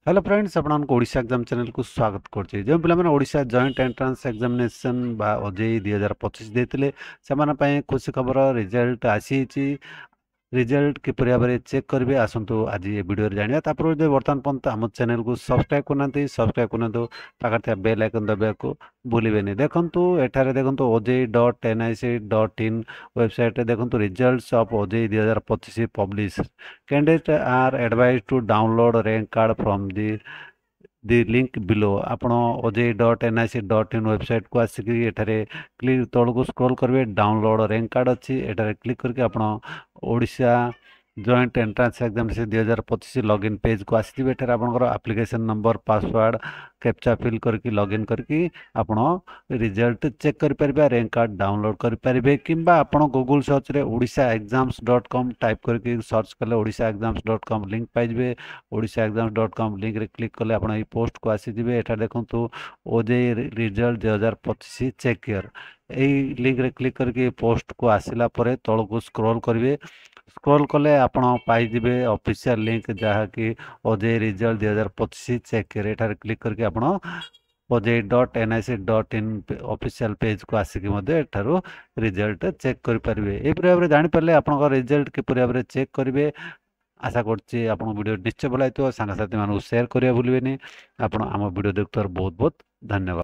Hello friends आपको Odisha exam channel को स्वागत करछि जो पिला माने ओडिशा जॉइंट एंट्रेंस एग्जामिनेशन बा ओजेई 2025 देथिले सेमाना पय खुशी खबर रिजल्ट आसीछि रिजल्ट किपरि भाव चेक करेंगे आसतु आज ये वीडियो जाना तापर जो बर्तमान पर्यंत आम चैनल को सब्सक्राइब करना सब्सक्राइब करना पाखे बेल आइकन दबा को भूलें देखु एठारे देखु oji.nic.in वेबसाइट देखु results of OJEE 2025 publish candidate are advise to download rank card from the link below आपण oji.nic.in वेबसाइट को आसिक एठारे क्लिक तौक स्क्रॉल करेंगे डाउनलोड रैंक कार्ड अच्छी एठारे क्लिक करके आपण Odisha joint entrance examination 2025 login page को आसिबे एठारे आपनकर application number password captcha fill करके लॉगिन करके आपण रिजल्ट चेक कर परिबे रैंक कार्ड डाउनलोड कर परिबे किंबा आपण गूगल सर्च रे odishaexams.com टाइप करके सर्च कले odishaexams.com लिंक पाइबे odishaexams.com लिंक रे क्लिक कले आपण ई पोस्ट को आसी जिवे एठा देखंतु ओजेई रिजल्ट 2025 चेक कर यही लिंक रे क्लिक करके पोस्ट को आसिला परे तळ को स्क्रॉल करिवे स्क्रॉल कले आपण पाइबे ऑफिशियल लिंक जहाँ कि ओजेई रिजल्ट 2025 चेक कर एठार क्लिक करके आपण oji.nic.in ऑफिशियल पेज को आसिक एठारू रिजल्ट चेक कर पारे यही भाव में जानीपारे आप रिजल्ट किपर भाव में चेक करेंगे आशा करछि आपन वीडियो निश्चय भल लगे सांगसाथी मानक शेयर करिया भूलिबेनी आपण आम वीडियो देखुवार बहुत बहुत धन्यवाद।